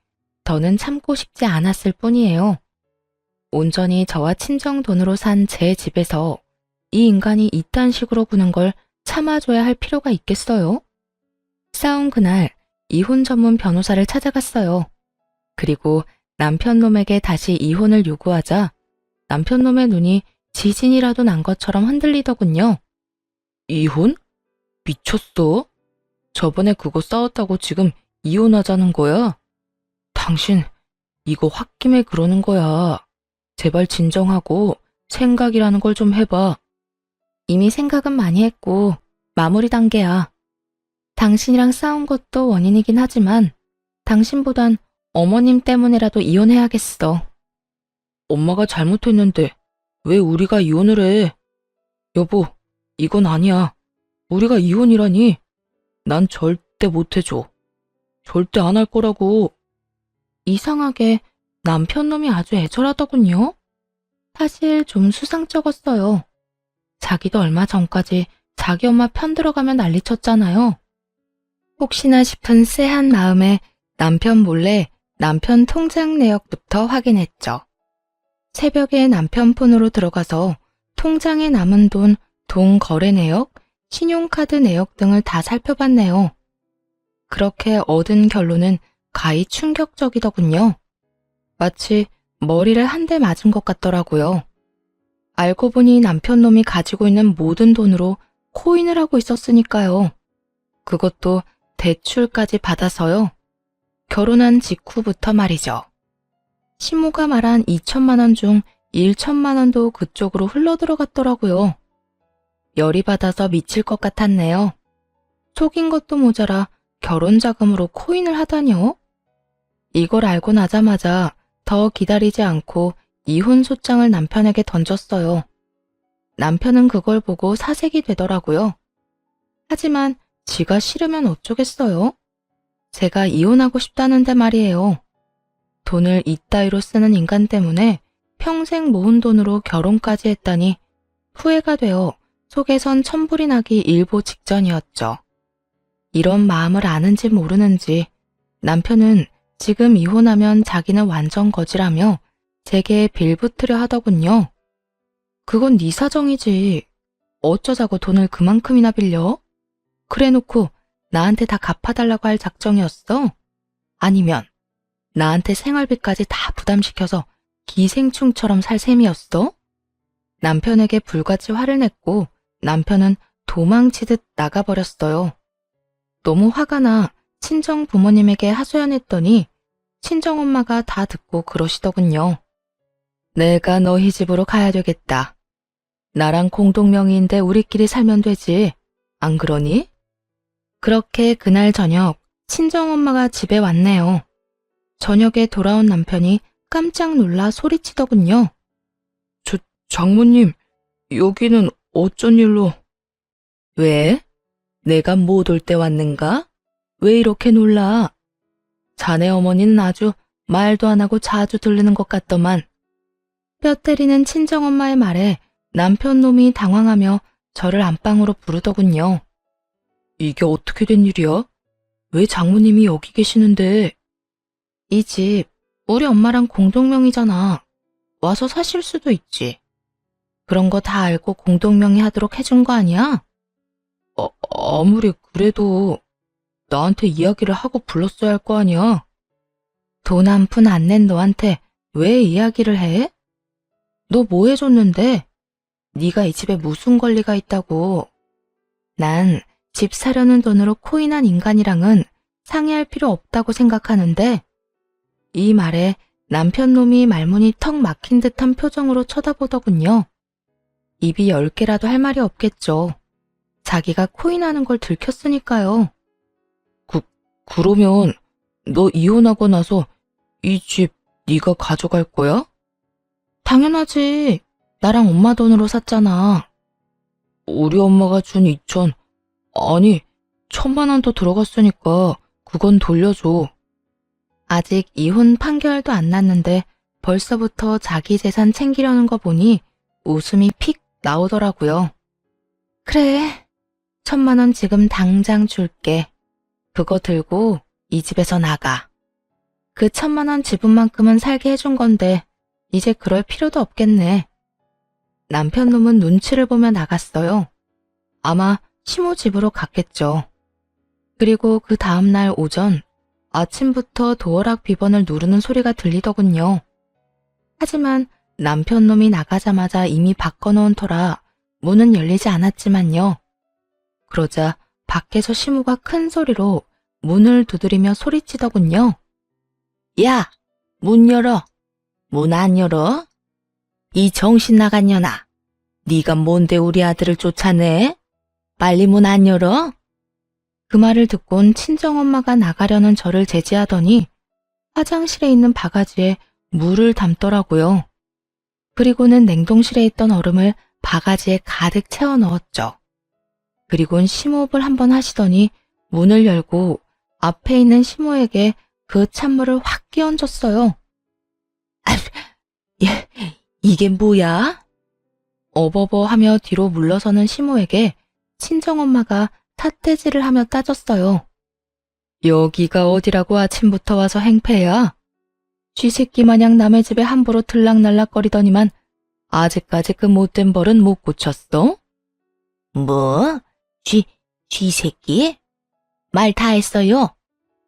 더는 참고 싶지 않았을 뿐이에요. 온전히 저와 친정 돈으로 산 제 집에서 이 인간이 이딴 식으로 구는 걸 참아줘야 할 필요가 있겠어요? 싸운 그날 이혼 전문 변호사를 찾아갔어요. 그리고 남편놈에게 다시 이혼을 요구하자 남편놈의 눈이 지진이라도 난 것처럼 흔들리더군요. 이혼? 미쳤어? 저번에 그거 싸웠다고 지금 이혼하자는 거야? 당신 이거 홧김에 그러는 거야. 제발 진정하고 생각이라는 걸 좀 해봐. 이미 생각은 많이 했고 마무리 단계야. 당신이랑 싸운 것도 원인이긴 하지만 당신보단 어머님 때문에라도 이혼해야겠어. 엄마가 잘못했는데 왜 우리가 이혼을 해? 여보, 이건 아니야. 우리가 이혼이라니. 난 절대 못 해줘. 절대 안 할 거라고. 이상하게 남편놈이 아주 애절하더군요. 사실 좀 수상쩍었어요. 자기도 얼마 전까지 자기 엄마 편 들어가면 난리쳤잖아요. 혹시나 싶은 쎄한 마음에 남편 몰래 남편 통장 내역부터 확인했죠. 새벽에 남편 폰으로 들어가서 통장에 남은 돈 거래 내역, 신용카드 내역 등을 다 살펴봤네요. 그렇게 얻은 결론은 가히 충격적이더군요. 마치 머리를 한 대 맞은 것 같더라고요. 알고 보니 남편놈이 가지고 있는 모든 돈으로 코인을 하고 있었으니까요. 그것도 대출까지 받아서요. 결혼한 직후부터 말이죠. 시모가 말한 2천만 원 중 1천만 원도 그쪽으로 흘러들어갔더라고요. 열이 받아서 미칠 것 같았네요. 속인 것도 모자라 결혼 자금으로 코인을 하다니요? 이걸 알고 나자마자 더 기다리지 않고 이혼 소장을 남편에게 던졌어요. 남편은 그걸 보고 사색이 되더라고요. 하지만 지가 싫으면 어쩌겠어요? 제가 이혼하고 싶다는데 말이에요. 돈을 이따위로 쓰는 인간 때문에 평생 모은 돈으로 결혼까지 했다니 후회가 되어 속에선 천불이 나기 일보 직전이었죠. 이런 마음을 아는지 모르는지 남편은 지금 이혼하면 자기는 완전 거지라며 제게 빌붙으려 하더군요. 그건 네 사정이지. 어쩌자고 돈을 그만큼이나 빌려? 그래놓고 나한테 다 갚아달라고 할 작정이었어? 아니면 나한테 생활비까지 다 부담시켜서 기생충처럼 살 셈이었어? 남편에게 불같이 화를 냈고 남편은 도망치듯 나가버렸어요. 너무 화가 나 친정 부모님에게 하소연했더니 친정엄마가 다 듣고 그러시더군요. 내가 너희 집으로 가야 되겠다. 나랑 공동명의인데 우리끼리 살면 되지. 안 그러니? 그렇게 그날 저녁 친정엄마가 집에 왔네요. 저녁에 돌아온 남편이 깜짝 놀라 소리치더군요. 장모님, 여기는 어쩐 일로? 왜? 내가 못 올 때 왔는가? 왜 이렇게 놀라? 자네 어머니는 아주 말도 안 하고 자주 들르는 것 같더만. 뼈 때리는 친정엄마의 말에 남편 놈이 당황하며 저를 안방으로 부르더군요. 이게 어떻게 된 일이야? 왜 장모님이 여기 계시는데? 이 집 우리 엄마랑 공동명의잖아. 와서 사실 수도 있지. 그런 거 다 알고 공동명의 하도록 해준 거 아니야? 아무리 그래도 나한테 이야기를 하고 불렀어야 할 거 아니야? 돈 한 푼 안 낸 너한테 왜 이야기를 해? 너 뭐 해줬는데? 네가 이 집에 무슨 권리가 있다고. 난 집 사려는 돈으로 코인한 인간이랑은 상의할 필요 없다고 생각하는데 이 말에 남편 놈이 말문이 턱 막힌 듯한 표정으로 쳐다보더군요. 입이 10개라도 할 말이 없겠죠. 자기가 코인하는 걸 들켰으니까요. 그러면 너 이혼하고 나서 이 집 네가 가져갈 거야? 당연하지. 나랑 엄마 돈으로 샀잖아. 우리 엄마가 준 2천, 아니 1,000만 원 더 들어갔으니까 그건 돌려줘. 아직 이혼 판결도 안 났는데 벌써부터 자기 재산 챙기려는 거 보니 웃음이 픽 나오더라고요. 그래, 1,000만 원 지금 당장 줄게. 그거 들고 이 집에서 나가. 그 1,000만 원 지분만큼은 살게 해준 건데 이제 그럴 필요도 없겠네. 남편 놈은 눈치를 보며 나갔어요. 아마 시모 집으로 갔겠죠. 그리고 그 다음날 오전 아침부터 도어락 비번을 누르는 소리가 들리더군요. 하지만 남편 놈이 나가자마자 이미 바꿔놓은 터라 문은 열리지 않았지만요. 그러자 밖에서 시모가 큰 소리로 문을 두드리며 소리치더군요. 야, 문 열어. 문 안 열어? 이 정신 나간 년아. 네가 뭔데 우리 아들을 쫓아내? 빨리 문 안 열어? 그 말을 듣곤 친정엄마가 나가려는 저를 제지하더니 화장실에 있는 바가지에 물을 담더라고요. 그리고는 냉동실에 있던 얼음을 바가지에 가득 채워 넣었죠. 그리고는 심호흡을 한번 하시더니 문을 열고 앞에 있는 시모에게 그 찬물을 확 끼얹었어요. 이게 뭐야? 어버버하며 뒤로 물러서는 시모에게 친정엄마가 삿대질을 하며 따졌어요. 여기가 어디라고 아침부터 와서 행패야? 쥐새끼 마냥 남의 집에 함부로 들락날락거리더니만 아직까지 그 못된 벌은 못 고쳤어? 뭐? 쥐새끼? 말 다 했어요.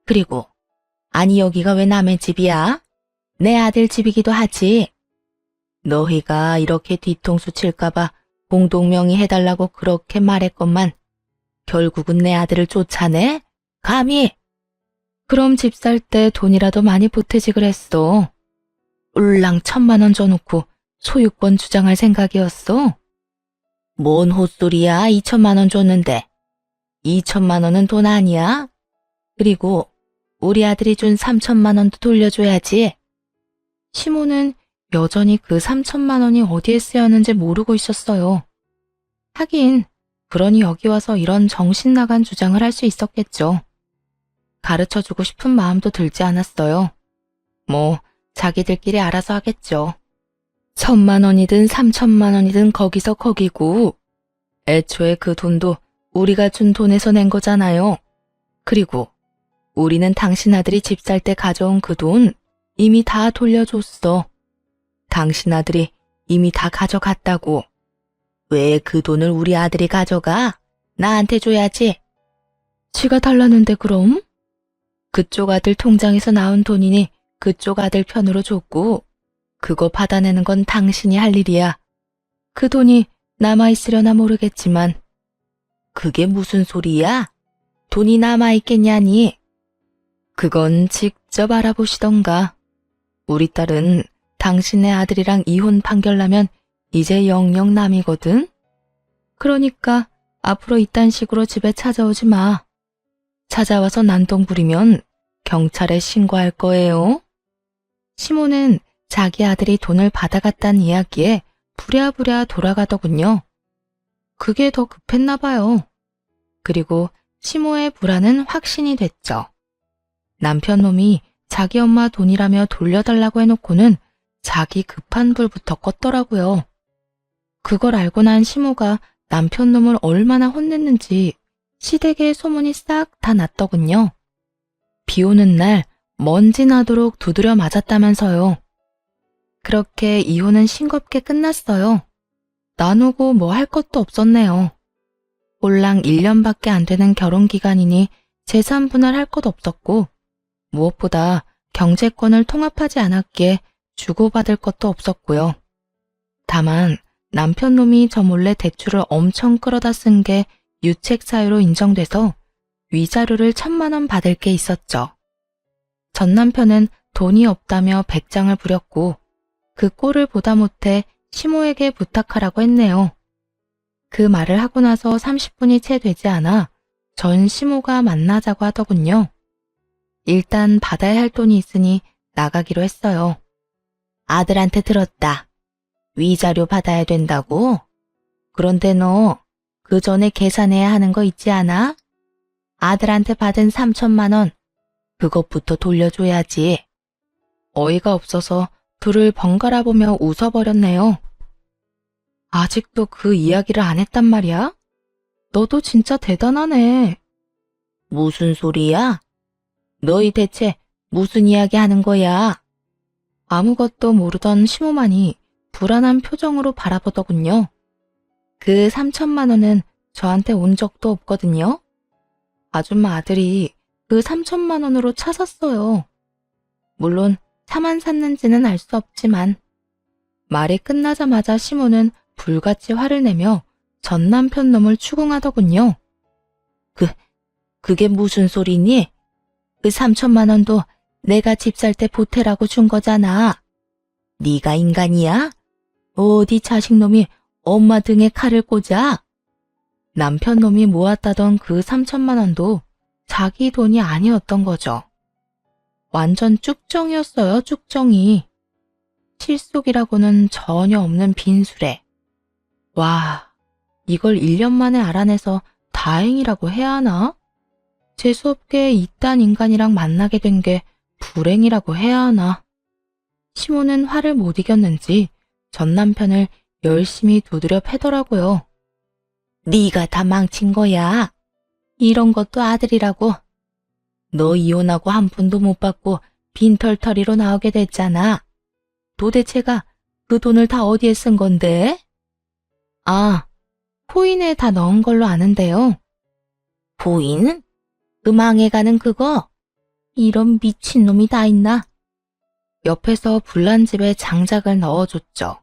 그리고 아니 여기가 왜 남의 집이야? 내 아들 집이기도 하지. 너희가 이렇게 뒤통수 칠까봐 공동명의 해달라고 그렇게 말했건만 결국은 내 아들을 쫓아내? 감히? 그럼 집 살 때 돈이라도 많이 보태지 그랬어. 울랑 1,000만 원 줘놓고 소유권 주장할 생각이었어? 뭔 헛소리야. 2천만 원 줬는데. 2천만 원은 돈 아니야? 그리고 우리 아들이 준 3천만 원도 돌려줘야지. 시모는 여전히 그 3천만 원이 어디에 쓰였는지 모르고 있었어요. 하긴 그러니 여기 와서 이런 정신 나간 주장을 할 수 있었겠죠. 가르쳐주고 싶은 마음도 들지 않았어요. 뭐 자기들끼리 알아서 하겠죠. 1,000만 원이든 3천만 원이든 거기서 거기고 애초에 그 돈도 우리가 준 돈에서 낸 거잖아요. 그리고 우리는 당신 아들이 집 살 때 가져온 그 돈 이미 다 돌려줬어. 당신 아들이 이미 다 가져갔다고. 왜 그 돈을 우리 아들이 가져가? 나한테 줘야지. 지가 달라는데 그럼? 그쪽 아들 통장에서 나온 돈이니 그쪽 아들 편으로 줬고 그거 받아내는 건 당신이 할 일이야. 그 돈이 남아있으려나 모르겠지만. 그게 무슨 소리야? 돈이 남아있겠냐니? 그건 직접 알아보시던가. 우리 딸은 당신의 아들이랑 이혼 판결 나면 이제 영영 남이거든? 그러니까 앞으로 이딴 식으로 집에 찾아오지 마. 찾아와서 난동 부리면 경찰에 신고할 거예요. 시모는 자기 아들이 돈을 받아갔다는 이야기에 부랴부랴 돌아가더군요. 그게 더 급했나 봐요. 그리고 시모의 불안은 확신이 됐죠. 남편 놈이 자기 엄마 돈이라며 돌려달라고 해놓고는 자기 급한 불부터 껐더라고요. 그걸 알고 난 시모가 남편 놈을 얼마나 혼냈는지 시댁에 소문이 싹 다 났더군요. 비 오는 날 먼지 나도록 두드려 맞았다면서요. 그렇게 이혼은 싱겁게 끝났어요. 나누고 뭐 할 것도 없었네요. 꼴랑 1년밖에 안 되는 결혼기간이니 재산 분할할 것 없었고 무엇보다 경제권을 통합하지 않았기에 주고받을 것도 없었고요. 다만 남편 놈이 저 몰래 대출을 엄청 끌어다 쓴 게 유책 사유로 인정돼서 위자료를 1,000만 원 받을 게 있었죠. 전 남편은 돈이 없다며 백장을 부렸고 그 꼴을 보다 못해 시모에게 부탁하라고 했네요. 그 말을 하고 나서 30분이 채 되지 않아 전 시모가 만나자고 하더군요. 일단 받아야 할 돈이 있으니 나가기로 했어요. 아들한테 들었다. 위자료 받아야 된다고? 그런데 너 그 전에 계산해야 하는 거 있지 않아? 아들한테 받은 3천만 원, 그것부터 돌려줘야지. 어이가 없어서 둘을 번갈아 보며 웃어버렸네요. 아직도 그 이야기를 안 했단 말이야? 너도 진짜 대단하네. 무슨 소리야? 너희 대체 무슨 이야기 하는 거야? 아무것도 모르던 시모만이 불안한 표정으로 바라보더군요. 그 3천만 원은 저한테 온 적도 없거든요. 아줌마 아들이 그 3천만 원으로 차 샀어요. 물론 차만 샀는지는 알 수 없지만. 말이 끝나자마자 시모는 불같이 화를 내며 전 남편 놈을 추궁하더군요. 그게 무슨 소리니? 그 3천만 원도 내가 집 살 때 보태라고 준 거잖아. 네가 인간이야? 어디 자식놈이 엄마 등에 칼을 꽂아? 남편 놈이 모았다던 그 3천만 원도 자기 돈이 아니었던 거죠. 완전 쭉정이었어요, 쭉정이. 실속이라고는 전혀 없는 빈수레. 와, 이걸 1년 만에 알아내서 다행이라고 해야 하나? 재수없게 이딴 인간이랑 만나게 된 게 불행이라고 해야 하나? 시모는 화를 못 이겼는지 전 남편을 열심히 두드려 패더라고요. 네가 다 망친 거야. 이런 것도 아들이라고. 너 이혼하고 한 푼도 못 받고 빈털터리로 나오게 됐잖아. 도대체가 그 돈을 다 어디에 쓴 건데? 아, 코인에 다 넣은 걸로 아는데요. 코인? 그 망해가는 그거? 이런 미친놈이 다 있나? 옆에서 불난집에 장작을 넣어줬죠.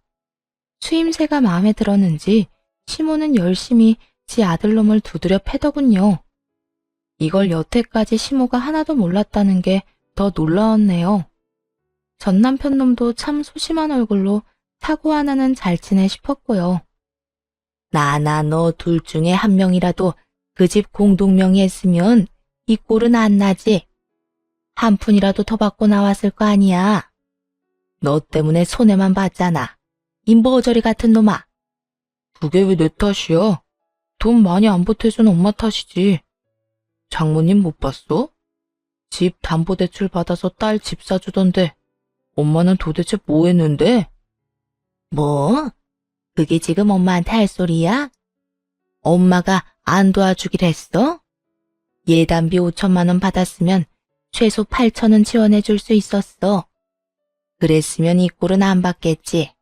추임새가 마음에 들었는지 시모는 열심히 지 아들놈을 두드려 패더군요. 이걸 여태까지 시모가 하나도 몰랐다는 게 더 놀라웠네요. 전 남편 놈도 참 소심한 얼굴로 사고 하나는 잘 치네 싶었고요. 나나 너 둘 중에 한 명이라도 그 집 공동명의 했으면 이 꼴은 안 나지. 한 푼이라도 더 받고 나왔을 거 아니야. 너 때문에 손해만 봤잖아. 이 머저리 같은 놈아. 그게 왜 내 탓이야? 돈 많이 안 보태준 엄마 탓이지. 장모님 못 봤어? 집 담보대출 받아서 딸 집 사주던데 엄마는 도대체 뭐 했는데? 뭐? 그게 지금 엄마한테 할 소리야? 엄마가 안 도와주기로 했어? 예단비 5천만 원 받았으면 최소 8천은 지원해 줄 수 있었어. 그랬으면 이 꼴은 안 받겠지.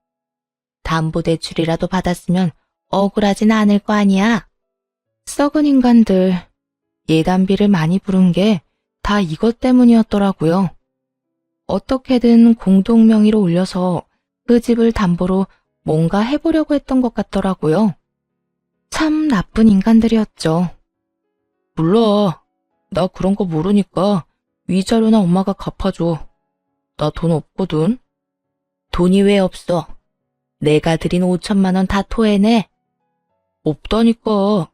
담보대출이라도 받았으면 억울하진 않을 거 아니야. 썩은 인간들, 예단비를 많이 부른 게 다 이것 때문이었더라고요. 어떻게든 공동명의로 올려서 그 집을 담보로 뭔가 해보려고 했던 것 같더라고요. 참 나쁜 인간들이었죠. 몰라. 나 그런 거 모르니까 위자료나 엄마가 갚아줘. 나 돈 없거든. 돈이 왜 없어? 내가 드린 5천만 원 다 토해내. 없다니까.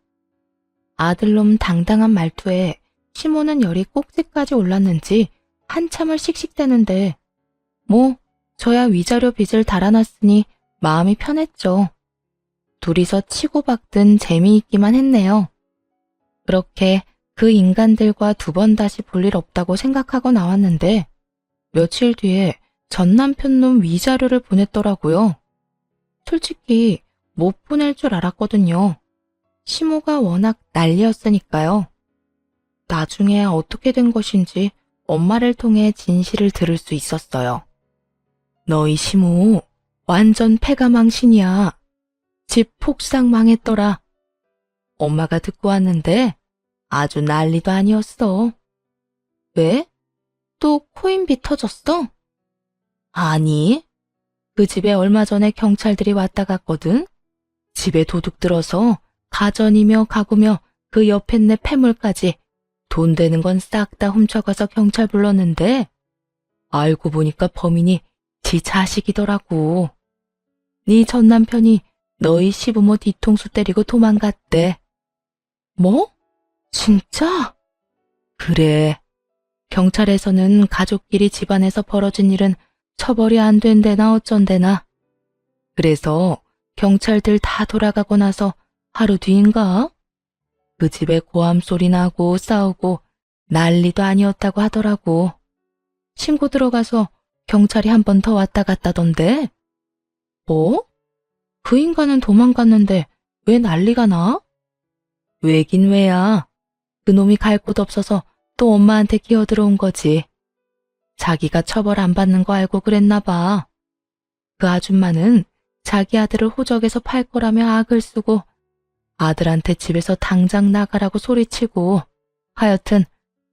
아들놈 당당한 말투에 시모는 열이 꼭지까지 올랐는지 한참을 씩씩대는데 뭐 저야 위자료 빚을 달아났으니 마음이 편했죠. 둘이서 치고받든 재미있기만 했네요. 그렇게 그 인간들과 두 번 다시 볼 일 없다고 생각하고 나왔는데 며칠 뒤에 전 남편 놈 위자료를 보냈더라고요. 솔직히 못 보낼 줄 알았거든요. 시모가 워낙 난리였으니까요. 나중에 어떻게 된 것인지 엄마를 통해 진실을 들을 수 있었어요. 너희 시모 완전 패가망신이야. 집 폭삭 망했더라. 엄마가 듣고 왔는데 아주 난리도 아니었어. 왜? 또 코인비 터졌어? 아니, 그 집에 얼마 전에 경찰들이 왔다 갔거든. 집에 도둑 들어서 가전이며 가구며 그 옆에 내 폐물까지 돈 되는 건 싹 다 훔쳐가서 경찰 불렀는데 알고 보니까 범인이 지 자식이더라고. 네 전 남편이 너희 시부모 뒤통수 때리고 도망갔대. 뭐? 진짜? 그래. 경찰에서는 가족끼리 집안에서 벌어진 일은 처벌이 안 된대나 어쩐대나. 그래서 경찰들 다 돌아가고 나서 하루 뒤인가? 그 집에 고함 소리 나고 싸우고 난리도 아니었다고 하더라고. 신고 들어가서 경찰이 한 번 더 왔다 갔다던데. 뭐? 그 인간은 도망갔는데 왜 난리가 나? 왜긴 왜야. 그놈이 갈 곳 없어서 또 엄마한테 기어들어온 거지. 자기가 처벌 안 받는 거 알고 그랬나 봐. 그 아줌마는 자기 아들을 호적에서 팔 거라며 악을 쓰고 아들한테 집에서 당장 나가라고 소리치고 하여튼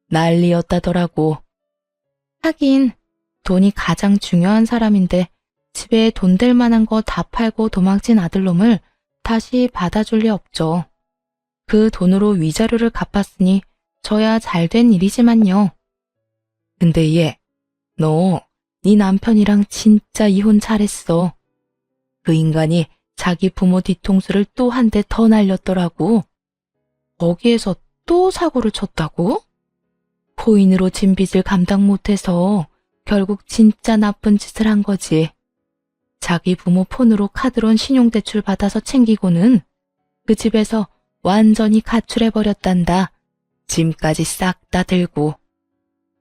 난리였다더라고. 하긴 돈이 가장 중요한 사람인데 집에 돈 될 만한 거 다 팔고 도망친 아들놈을 다시 받아줄 리 없죠. 그 돈으로 위자료를 갚았으니 저야 잘된 일이지만요. 근데 얘, 너 네 남편이랑 진짜 이혼 잘했어. 그 인간이 자기 부모 뒤통수를 또 한 대 더 날렸더라고. 거기에서 또 사고를 쳤다고? 코인으로 진 빚을 감당 못해서 결국 진짜 나쁜 짓을 한 거지. 자기 부모 폰으로 카드론 신용대출 받아서 챙기고는 그 집에서 완전히 가출해버렸단다. 짐까지 싹 다 들고.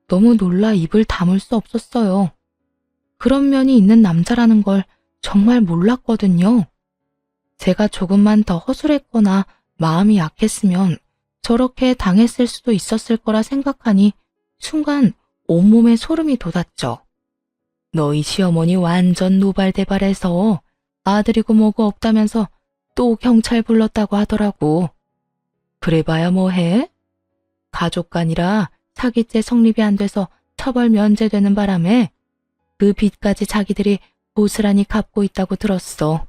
너무 놀라 입을 다물 수 없었어요. 그런 면이 있는 남자라는 걸 정말 몰랐거든요. 제가 조금만 더 허술했거나 마음이 약했으면 저렇게 당했을 수도 있었을 거라 생각하니 순간 온몸에 소름이 돋았죠. 너희 시어머니 완전 노발대발해서 아들이고 뭐고 없다면서 또 경찰 불렀다고 하더라고. 그래봐야 뭐해? 가족간이라 사기죄 성립이 안 돼서 처벌 면제되는 바람에 그 빚까지 자기들이 고스란히 갚고 있다고 들었어.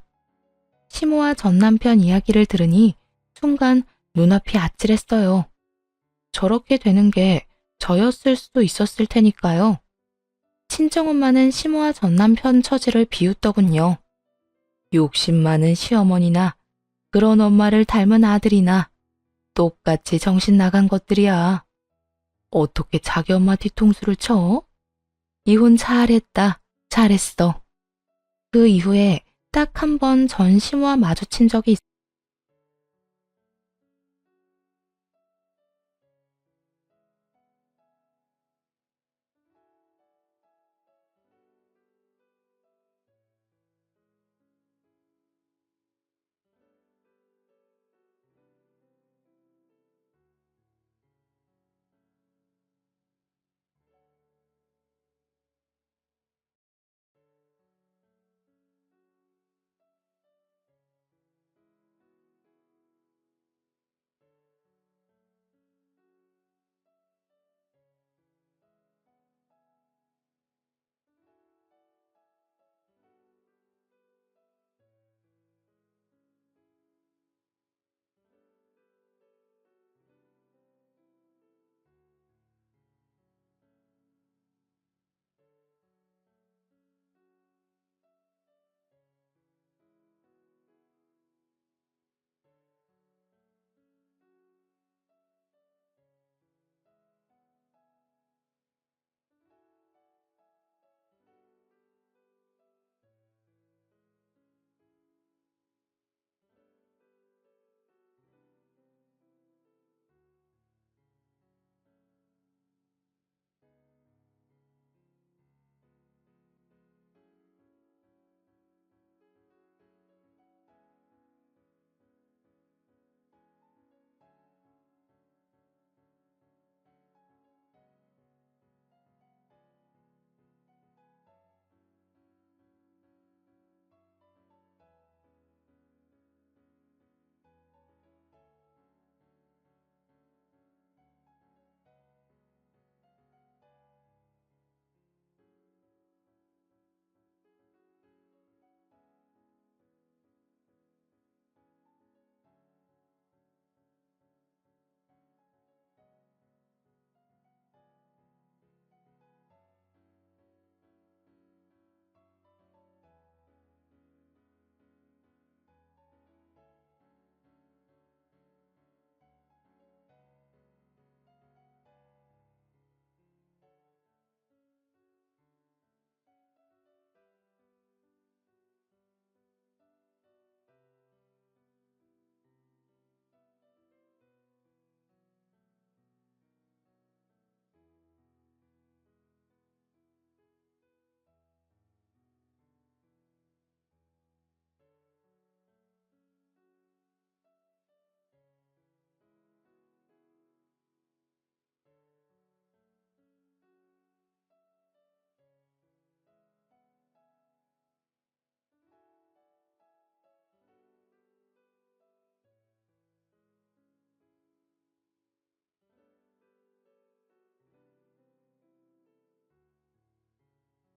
시모와 전 남편 이야기를 들으니 순간 눈앞이 아찔했어요. 저렇게 되는 게 저였을 수도 있었을 테니까요. 친정엄마는 시모와 전 남편 처지를 비웃더군요. 욕심 많은 시어머니나 그런 엄마를 닮은 아들이나 똑같이 정신 나간 것들이야. 어떻게 자기 엄마 뒤통수를 쳐? 이혼 잘했다. 잘했어. 그 이후에 딱 한 번 전 시모와 마주친 적이 있어요.